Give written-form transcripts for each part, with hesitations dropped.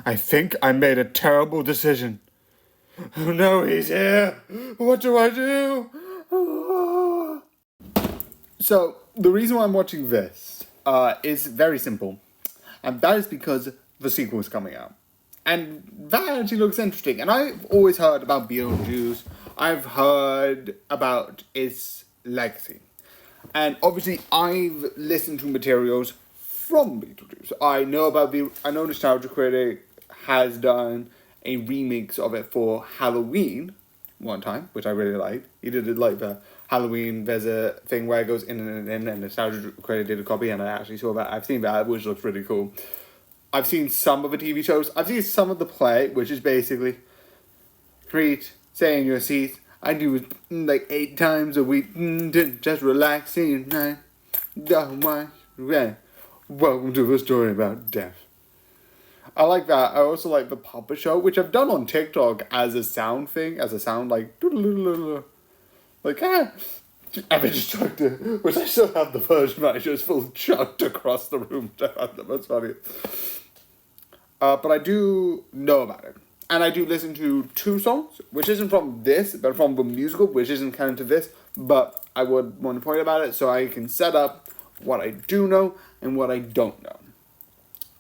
I think I made a terrible decision. Oh no, he's here! What do I do? So, the reason why I'm watching this is very simple. And that is because the sequel is coming out. And that actually looks interesting. And I've always heard about Beetlejuice. I've heard about its legacy. And obviously, I've listened to materials from Beetlejuice. I know Nostalgia Critic has done a remix of it for Halloween one time, which I really liked. He did it like the Halloween, there's a thing where it goes in and Nostalgia Critic did a copy, and I actually saw that. I've seen that, which looks really cool. I've seen some of the TV shows. I've seen some of the play, which is basically treat, stay in your seat. I do it like 8 times a week. Just relaxing night. Don't mind. Welcome to the story about death. I like that. I also like the puppet show, which I've done on TikTok as a sound thing, like and then just chucked it, which I still have the version that I just full chucked across the room. That's funny. But I do know about it. And I do listen to 2 songs, which isn't from this, but from the musical, which isn't canon to this. But I would want to point about it so I can set up what I do know and what I don't know.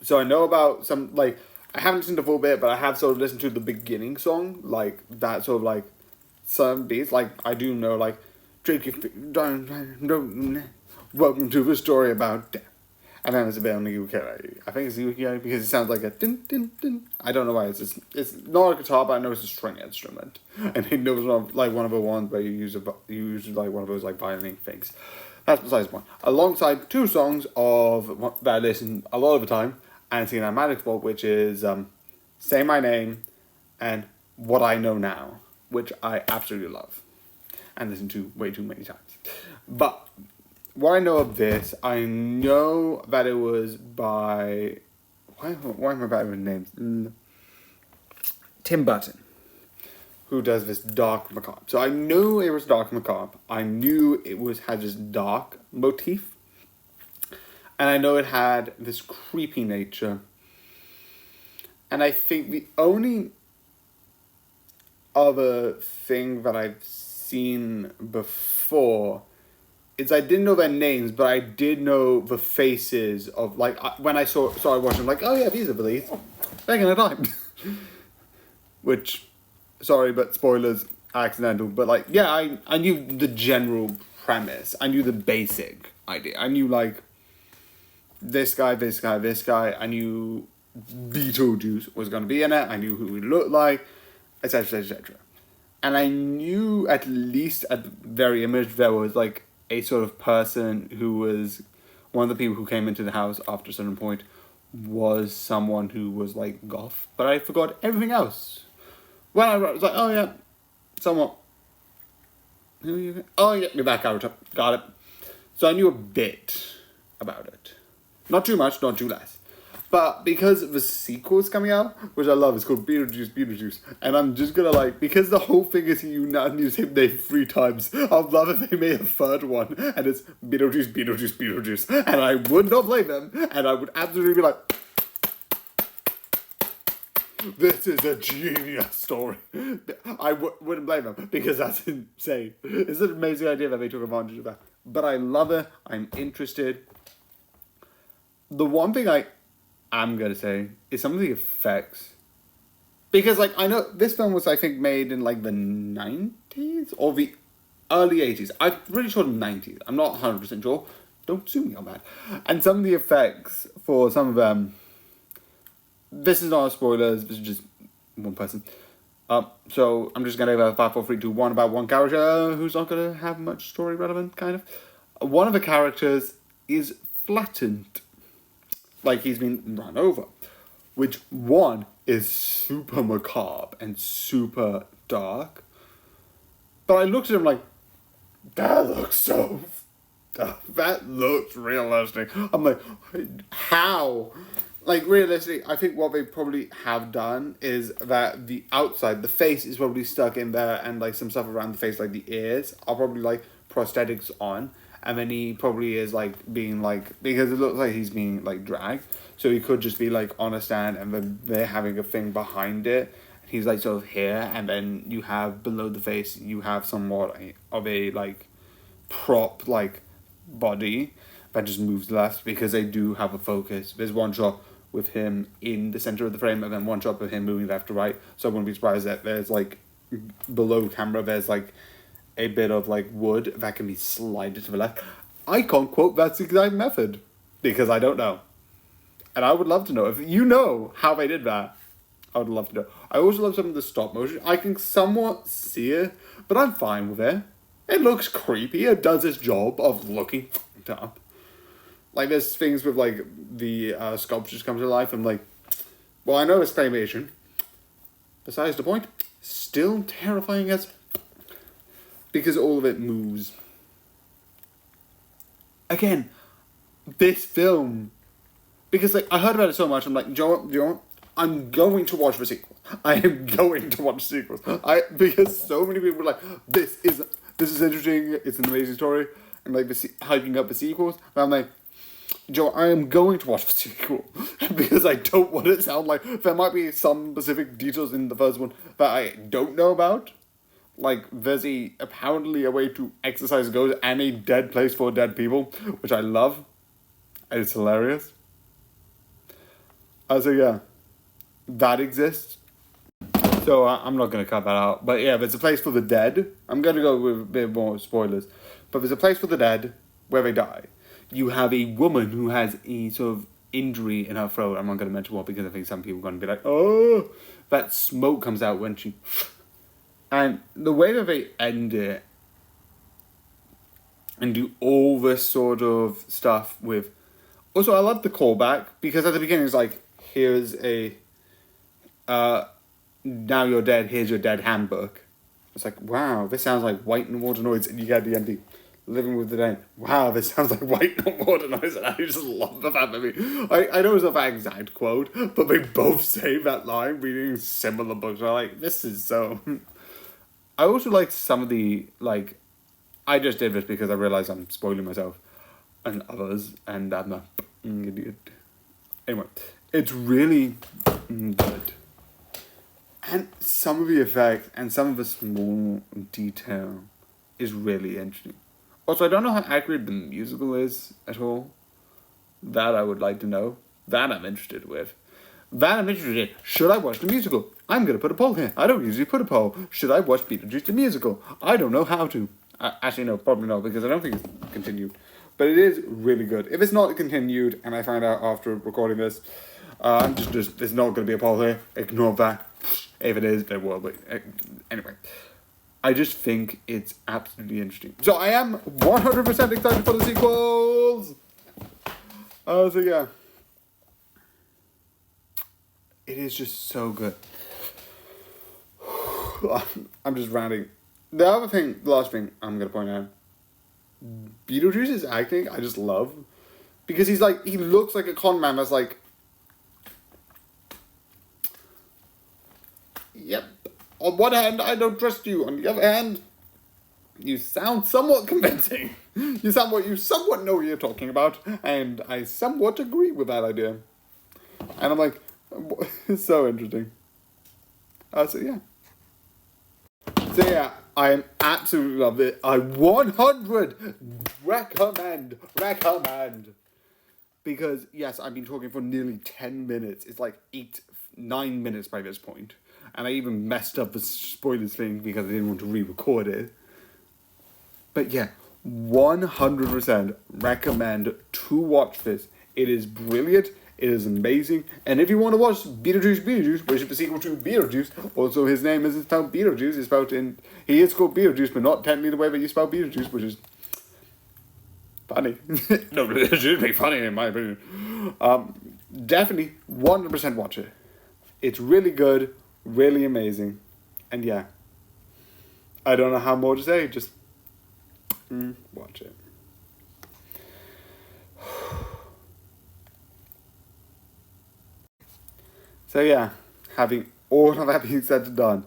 So I know about some, like, I haven't listened to the full bit, but I have sort of listened to the beginning song, like, that sort of, like, some beats. Like, I do know, like, drink your welcome to the story about death. And then there's a bit on the ukulele. I think it's the ukulele because it sounds like a din din din. I don't know why it's not a guitar, but I know it's a string instrument. And it knows like one of the ones where you use like one of those like violin things. That's besides the point. Alongside 2 songs of that I listen a lot of the time, and it's an Animatic Sport, which is Say My Name and What I Know Now, which I absolutely love and listen to way too many times. But what I know of this, I know that it was by... Why am I bad with names? Tim Burton, who does this dark macabre. So I knew it was dark macabre. I knew it had this dark motif. And I know it had this creepy nature. And I think the only other thing that I've seen before is I didn't know their names, but I did know the faces of, like, when I started watching, like, oh yeah, these are the leads. Back in the time. Which, sorry, but spoilers, accidental. But, like, yeah, I knew the general premise. I knew the basic idea. I knew, like, this guy. I knew Beetlejuice was going to be in it. I knew who he looked like, etc., etc. And I knew, at least at the very image, there was, like, a sort of person who was one of the people who came into the house after a certain point was someone who was like goth, but I forgot everything else. When I was like, oh yeah, someone. Oh yeah, you're back out. Got it. So I knew a bit about it. Not too much, not too less. But because the sequel is coming out, which I love, it's called Beetlejuice. And I'm just gonna like, because the whole thing is you now use him name 3 times, I'd love if they made a 3rd one, and it's Beetlejuice. And I would not blame them, and I would absolutely be like, this is a genius story. I wouldn't blame them, because that's insane. It's an amazing idea that they took advantage of that. But I love it, I'm interested. The one thing I'm gonna say is some of the effects, because like I know this film was I think made in like the 90s or the early 80s. I'm pretty sure the 90s. I'm not 100% sure. Don't sue me on that. And some of the effects for some of them. This is not a spoilers. This is just one person. So I'm just gonna give a 5, 4, 3, 2, 1 about one character who's not gonna have much story relevant. Kind of. One of the characters is flattened. Like he's been run over, which one is super macabre and super dark. But I looked at him like, that looks realistic. I'm like, how? Like realistically, I think what they probably have done is that the outside, the face is probably stuck in there, and like some stuff around the face, like the ears, are probably like prosthetics on. and then he probably is like being like, because it looks like he's being like dragged, so he could just be like on a stand and then they're having a thing behind it. He's like sort of here, and then you have below the face you have somewhat of a like prop like body that just moves left because they do have a focus. There's one shot with him in the center of the frame and then one shot of him moving left to right, so I wouldn't be surprised that there's like below camera there's like a bit of like wood that can be slided to the left. I can't quote that exact method because I don't know, and I would love to know. If you know how they did that, I would love to know. I also love some of the stop motion. I can somewhat see it, but I'm fine with it. It looks creepy. It does its job of looking up. Like, there's things with, like, the sculptures come to life. I'm like, well, I know it's claymation. Besides the point, still terrifying as... because all of it moves. Again, this film... because, like, I heard about it so much, I'm like, do you know what? I'm going to watch the sequel. I am going to watch the sequels. Because so many people were like, this is interesting, it's an amazing story, and like hyping up the sequels. And I'm like, Joe, I am going to watch the sequel because I don't want it to sound like there might be some specific details in the first one that I don't know about. Like, there's apparently a way to exercise ghosts and a dead place for dead people, which I love. And it's hilarious. So yeah, that exists. So I'm not going to cut that out. But yeah, there's a place for the dead. I'm going to go with a bit more spoilers. But there's a place for the dead where they die. You have a woman who has a sort of injury in her throat. I'm not going to mention what because I think some people are going to be like, oh, that smoke comes out when she... And the way that they end it and do all this sort of stuff with... Also, I love the callback because at the beginning it's like, here's a... now you're dead, here's your dead handbook. It's like, wow, this sounds like White and Water Noise, and you get the ending, living with the dead. Wow, this sounds like White and Water Noise, and I just love the fact that I know it's not that exact quote, but they both say that line reading similar books. I'm like, this is so... I also like some of the, like, I just did this because I realised I'm spoiling myself and others, and I'm a idiot. Anyway, it's really good. And some of the effects and some of the small detail is really interesting. Also, I don't know how accurate the musical is at all. That I would like to know. That I'm interested with. That I'm interested in. Should I watch the musical? I'm going to put a poll here. I don't usually put a poll. Should I watch Beetlejuice the musical? I don't know how to. Actually, no, probably not, because I don't think it's continued. But it is really good. If it's not continued, and I find out after recording this, I'm just there's not going to be a poll here. Ignore that. If it is, there will be. Anyway, I just think it's absolutely interesting. So I am 100% excited for the sequels. So yeah, it is just so good. I'm just ranting. The other thing, the last thing I'm gonna point out, Beetlejuice's acting I just love, because he looks like a con man that's like, yep, on one hand, I don't trust you. On the other hand, you sound somewhat convincing. You somewhat know what you're talking about, and I somewhat agree with that idea. And I'm like, it's so interesting. So yeah, I am absolutely love it. I 100 recommend. Because, yes, I've been talking for nearly 10 minutes. It's like 9 minutes by this point. And I even messed up the spoilers thing because I didn't want to re-record it. But yeah, 100% recommend to watch this. It is brilliant. It is amazing. And if you want to watch Beetlejuice, which is the sequel to Beetlejuice, also his name isn't spelled Beetlejuice, it's spelled he is called Beetlejuice, but not technically the way that you spell Beetlejuice, which is funny. No, it should be funny in my opinion. Definitely 100% watch it. It's really good, really amazing. And yeah, I don't know how more to say, just watch it. So yeah, having all of that being said and done,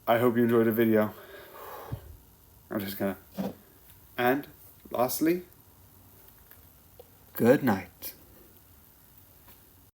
I hope you enjoyed the video. I'm just gonna And lastly, good night.